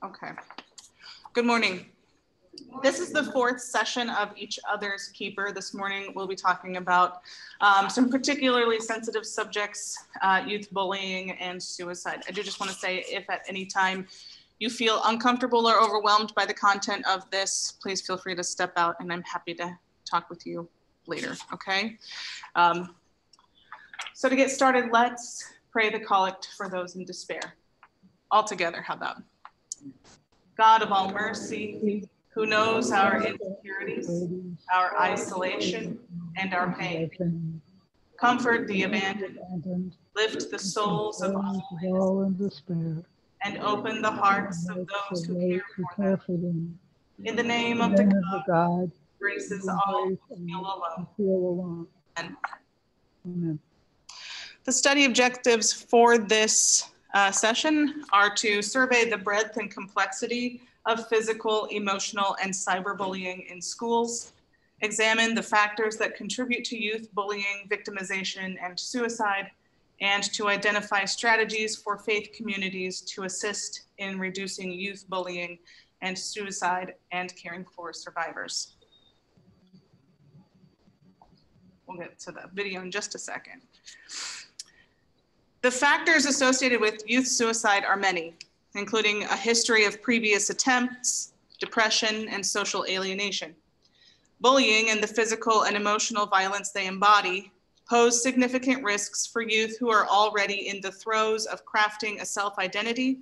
Okay. Good morning. This is the fourth session of Each Other's Keeper. This morning we'll be talking about some particularly sensitive subjects, youth bullying and suicide. I do just want to say, if at any time you feel uncomfortable or overwhelmed by the content of this, please feel free to step out and I'm happy to talk with you later, okay? So to get started, let's pray the collect for those in despair. All together, how about? God of all mercy, who knows our insecurities, our isolation, and our pain. Comfort the abandoned, lift the souls of all in despair, and open the hearts of those who care for them. In the name of the God, graces all who feel alone. Amen. The study objectives for this session are to survey the breadth and complexity of physical, emotional, and cyberbullying in schools, examine the factors that contribute to youth bullying, victimization, and suicide, and to identify strategies for faith communities to assist in reducing youth bullying and suicide and caring for survivors. We'll get to the video in just a second. The factors associated with youth suicide are many, including a history of previous attempts, depression, and social alienation. Bullying and the physical and emotional violence they embody pose significant risks for youth who are already in the throes of crafting a self-identity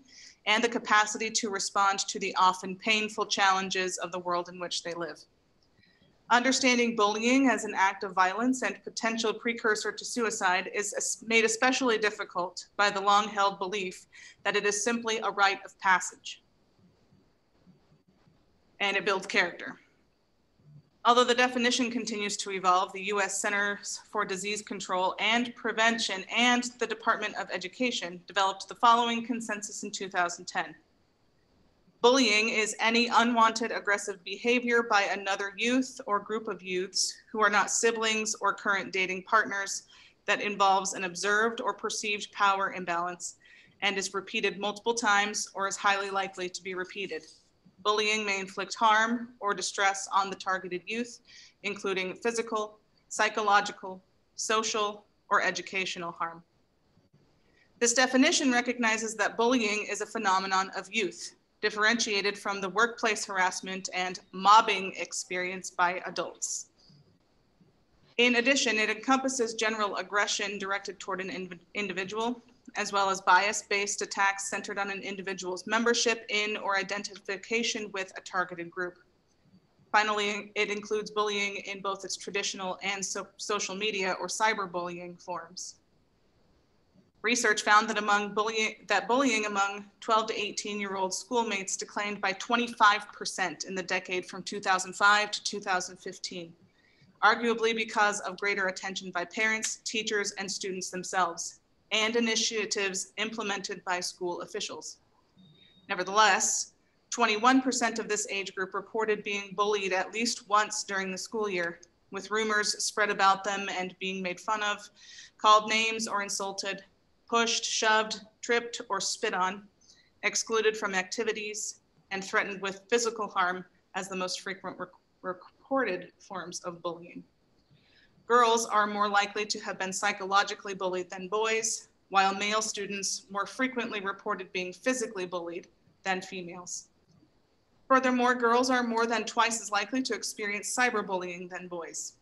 and the capacity to respond to the often painful challenges of the world in which they live. Understanding bullying as an act of violence and potential precursor to suicide is made especially difficult by the long-held belief that it is simply a rite of passage, and it builds character. Although the definition continues to evolve, the U.S. Centers for Disease Control and Prevention and the Department of Education developed the following consensus in 2010. Bullying is any unwanted aggressive behavior by another youth or group of youths who are not siblings or current dating partners that involves an observed or perceived power imbalance and is repeated multiple times or is highly likely to be repeated. Bullying may inflict harm or distress on the targeted youth, including physical, psychological, social, or educational harm. This definition recognizes that bullying is a phenomenon of youth, differentiated from the workplace harassment and mobbing experienced by adults. In addition, it encompasses general aggression directed toward an individual, as well as bias-based attacks centered on an individual's membership in or identification with a targeted group. Finally, it includes bullying in both its traditional and social media or cyberbullying forms. Research found that bullying among 12 to 18-year-old schoolmates declined by 25% in the decade from 2005 to 2015, arguably because of greater attention by parents, teachers, and students themselves, and initiatives implemented by school officials. Nevertheless, 21% of this age group reported being bullied at least once during the school year, with rumors spread about them and being made fun of, called names or insulted, pushed, shoved, tripped, or spit on, excluded from activities, and threatened with physical harm as the most frequent reported forms of bullying. Girls are more likely to have been psychologically bullied than boys, while male students more frequently reported being physically bullied than females. Furthermore, girls are more than twice as likely to experience cyberbullying than boys.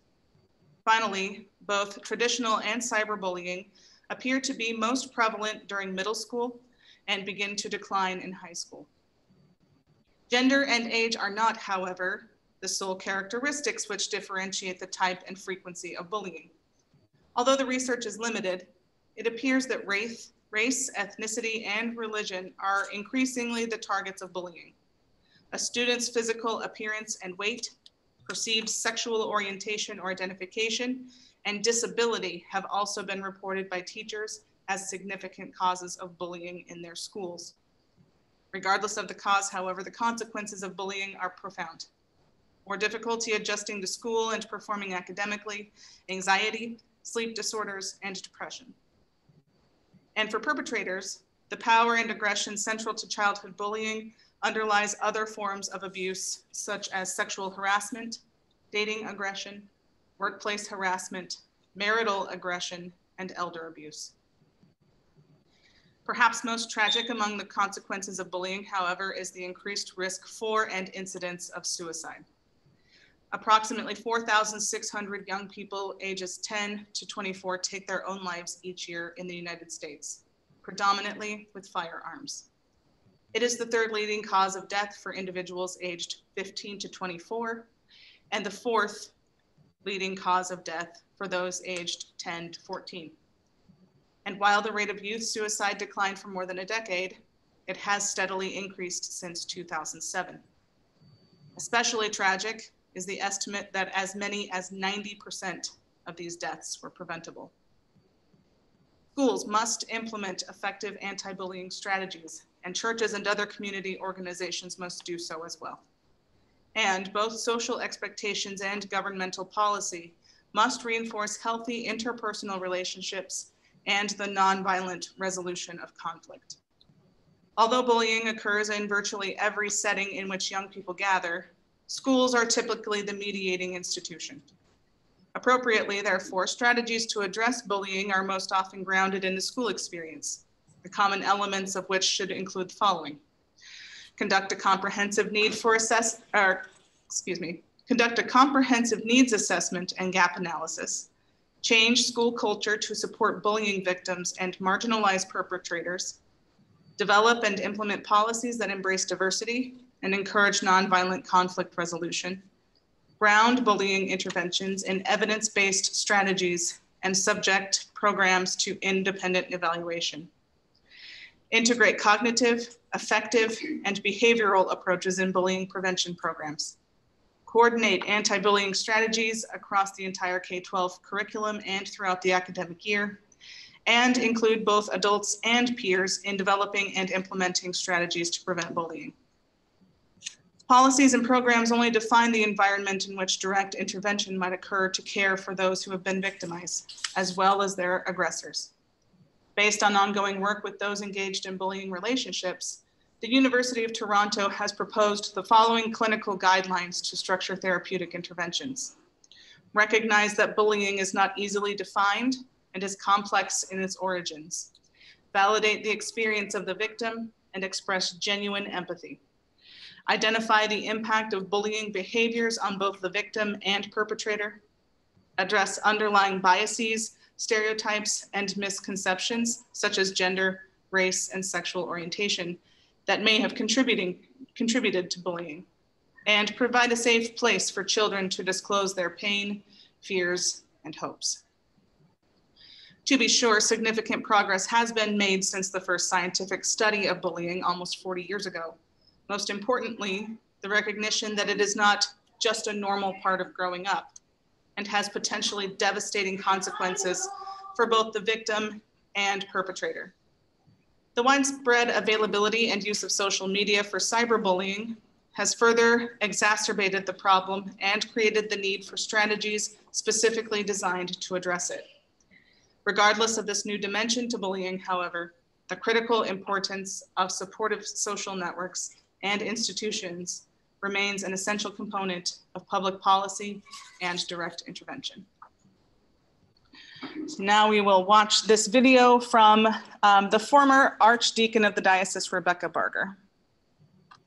Finally, both traditional and cyberbullying appear to be most prevalent during middle school and begin to decline in high school. Gender and age are not, however, the sole characteristics which differentiate the type and frequency of bullying. Although the research is limited, it appears that race, ethnicity, and religion are increasingly the targets of bullying. A student's physical appearance and weight, perceived sexual orientation or identification, and disability have also been reported by teachers as significant causes of bullying in their schools. Regardless of the cause, however, the consequences of bullying are profound. More difficulty adjusting to school and performing academically, anxiety, sleep disorders, and depression. And for perpetrators, the power and aggression central to childhood bullying underlies other forms of abuse, such as sexual harassment, dating aggression, workplace harassment, marital aggression, and elder abuse. Perhaps most tragic among the consequences of bullying, however, is the increased risk for and incidence of suicide. Approximately 4,600 young people ages 10 to 24 take their own lives each year in the United States, predominantly with firearms. It is the third leading cause of death for individuals aged 15 to 24, and the fourth leading cause of death for those aged 10 to 14. And while the rate of youth suicide declined for more than a decade, it has steadily increased since 2007. Especially tragic is the estimate that as many as 90% of these deaths were preventable. Schools must implement effective anti-bullying strategies, and churches and other community organizations must do so as well. And both social expectations and governmental policy must reinforce healthy interpersonal relationships and the nonviolent resolution of conflict. Although bullying occurs in virtually every setting in which young people gather, schools are typically the mediating institution. Appropriately, therefore, strategies to address bullying are most often grounded in the school experience, the common elements of which should include the following: conduct a comprehensive needs assessment and gap analysis, change school culture to support bullying victims and marginalized perpetrators, develop and implement policies that embrace diversity and encourage nonviolent conflict resolution, ground bullying interventions in evidence-based strategies, and subject programs to independent evaluation. Integrate cognitive, affective, and behavioral approaches in bullying prevention programs. Coordinate anti-bullying strategies across the entire K-12 curriculum and throughout the academic year, and include both adults and peers in developing and implementing strategies to prevent bullying. Policies and programs only define the environment in which direct intervention might occur to care for those who have been victimized, as well as their aggressors. Based on ongoing work with those engaged in bullying relationships, the University of Toronto has proposed the following clinical guidelines to structure therapeutic interventions. Recognize that bullying is not easily defined and is complex in its origins. Validate the experience of the victim and express genuine empathy. Identify the impact of bullying behaviors on both the victim and perpetrator. Address underlying biases, stereotypes, and misconceptions, such as gender, race, and sexual orientation, that may have contributed to bullying. And provide a safe place for children to disclose their pain, fears, and hopes. To be sure, significant progress has been made since the first scientific study of bullying almost 40 years ago. Most importantly, the recognition that it is not just a normal part of growing up and has potentially devastating consequences for both the victim and perpetrator. The widespread availability and use of social media for cyberbullying has further exacerbated the problem and created the need for strategies specifically designed to address it. Regardless of this new dimension to bullying, however, the critical importance of supportive social networks and institutions remains an essential component of public policy and direct intervention. So now we will watch this video from the former Archdeacon of the Diocese, Rebecca Barger.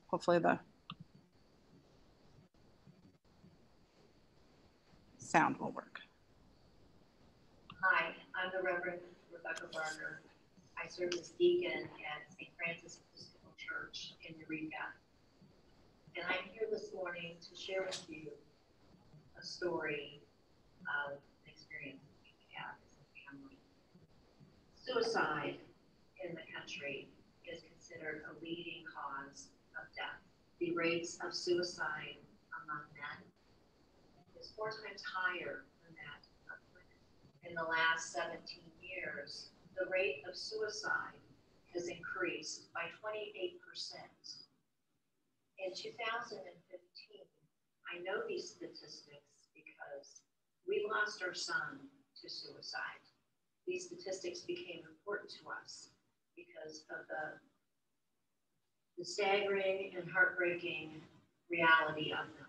Hopefully the sound will work. Hi, I'm the Reverend Rebecca Barger. I serve as deacon at St. Francis Episcopal Church in Eureka. And I'm here this morning to share with you a story of an experience that we have as a family. Suicide in the country is considered a leading cause of death. The rates of suicide among men is 4 times higher than that of women. In the last 17 years, the rate of suicide has increased by 28%. In 2015, I know these statistics because we lost our son to suicide. These statistics became important to us because of the the staggering and heartbreaking reality of them.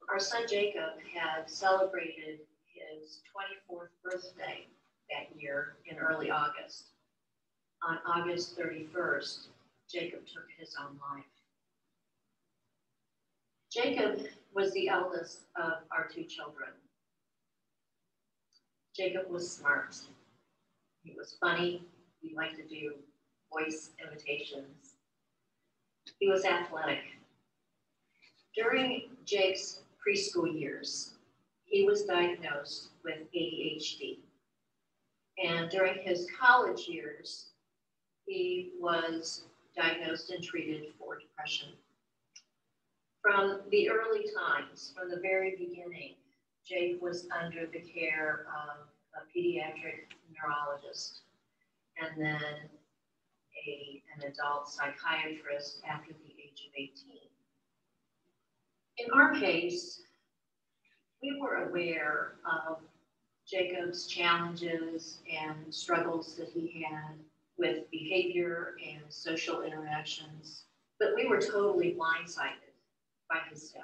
Our son Jacob had celebrated his 24th birthday that year in early August. On August 31st, Jacob took his own life. Jacob was the eldest of our two children. Jacob was smart. He was funny. He liked to do voice imitations. He was athletic. During Jake's preschool years, he was diagnosed with ADHD. And during his college years, he was diagnosed and treated for depression. From the early times, from the very beginning, Jake was under the care of a pediatric neurologist and then an adult psychiatrist after the age of 18. In our case, we were aware of Jacob's challenges and struggles that he had with behavior and social interactions, but we were totally blindsided by his death.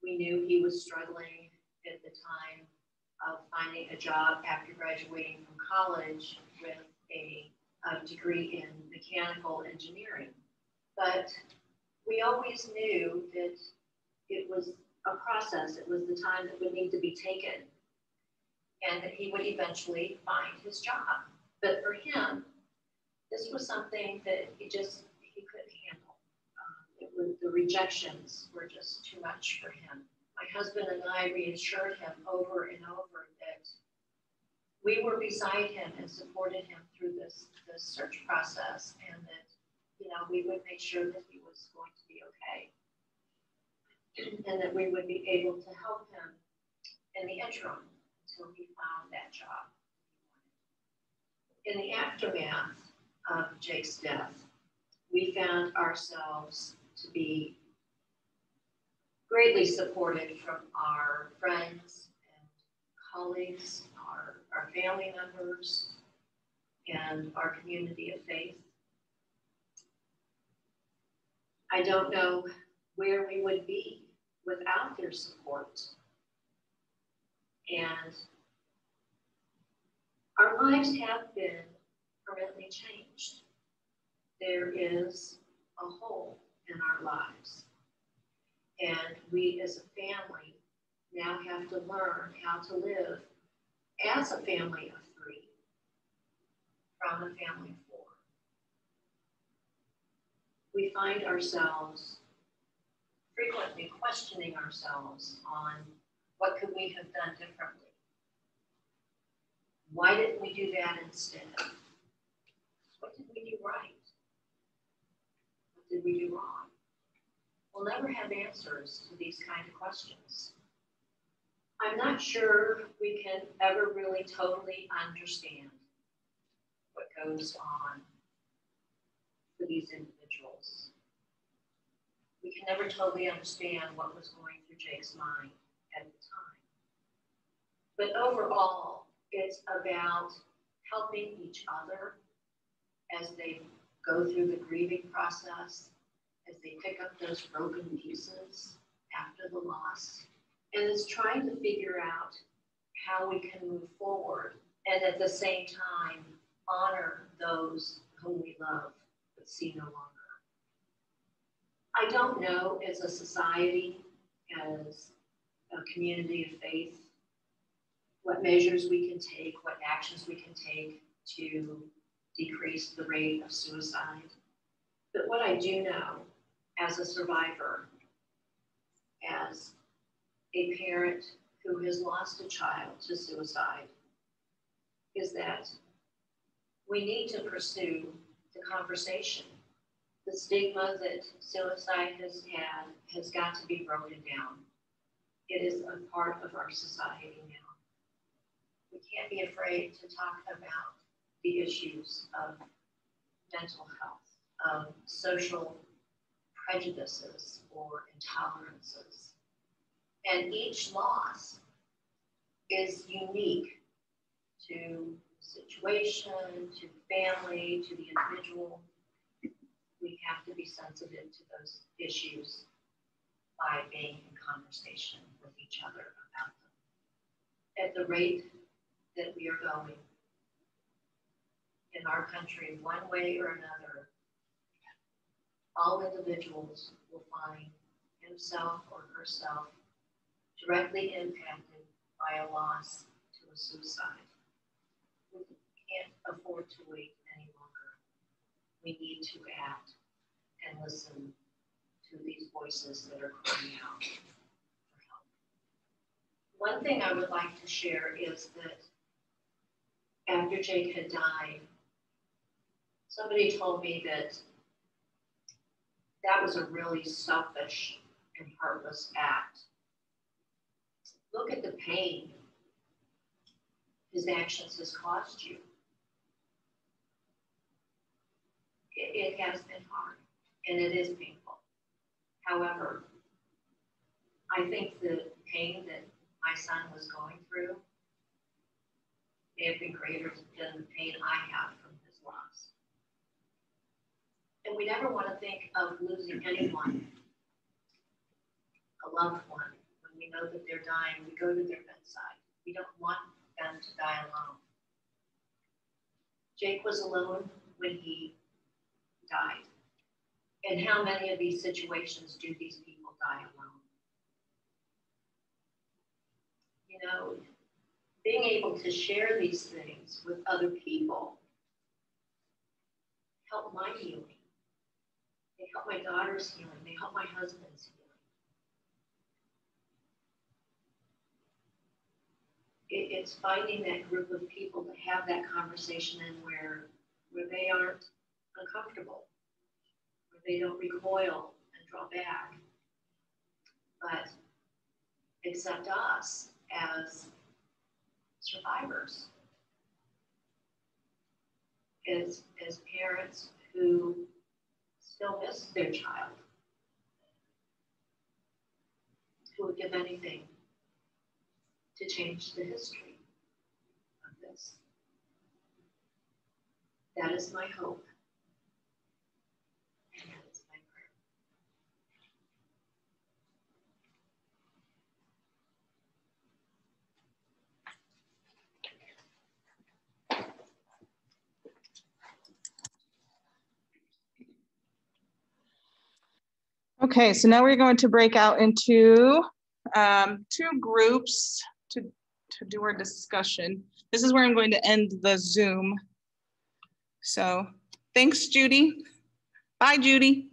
We knew he was struggling at the time of finding a job after graduating from college with a degree in mechanical engineering. But we always knew that it was a process, it was the time that would need to be taken, and that he would eventually find his job. But for him, this was something that he couldn't handle. The rejections were just too much for him. My husband and I reassured him over and over that we were beside him and supported him through this search process, and that, we would make sure that he was going to be okay, and that we would be able to help him in the interim until he found that job. In the aftermath of Jake's death, we found ourselves to be greatly supported from our friends and colleagues, our family members, and our community of faith. I don't know where we would be without their support. And our lives have been permanently changed. There is a hole in our lives. And we as a family now have to learn how to live as a family of three from a family of four. We find ourselves frequently questioning ourselves on what could we have done differently? Why didn't we do that instead? What did we do right? What did we do wrong? We'll never have answers to these kind of questions. I'm not sure we can ever really totally understand what goes on for these individuals. We can never totally understand what was going through Jake's mind at the time. But overall, it's about helping each other as they go through the grieving process, as they pick up those broken pieces after the loss. And it's trying to figure out how we can move forward and at the same time honor those whom we love but see no longer. I don't know, as a society, as a community of faith, what measures we can take, what actions we can take to decrease the rate of suicide. But what I do know as a survivor, as a parent who has lost a child to suicide, is that we need to pursue the conversation. The stigma that suicide has had has got to be broken down. It is a part of our society now. We can't be afraid to talk about the issues of mental health, of social prejudices or intolerances. And each loss is unique to the situation, to the family, to the individual. We have to be sensitive to those issues by being in conversation with each other about them. At the rate that we are going in our country, one way or another, all individuals will find himself or herself directly impacted by a loss to a suicide. We can't afford to wait any longer. We need to act and listen to these voices that are crying out for help. One thing I would like to share is that after Jake had died, somebody told me that that was a really selfish and heartless act. Look at the pain his actions has caused you. It has been hard, and it is painful. However, I think the pain that my son was going through may have been greater than the pain I have from his loss. And we never want to think of losing anyone, a loved one. When we know that they're dying, we go to their bedside. We don't want them to die alone. Jake was alone when he died. And how many of these situations do these people die alone? You know, being able to share these things with other people helped my healing. They help my daughter's healing. They help my husband's healing. It's finding that group of people to have that conversation in where they aren't uncomfortable, where they don't recoil and draw back, but accept us as survivors, as parents who still miss their child, who would give anything to change the history of this. That is my hope, and that is my prayer. Okay, so now we're going to break out into two groups to do our discussion. This is where I'm going to end the Zoom. So thanks, Judy. Bye, Judy.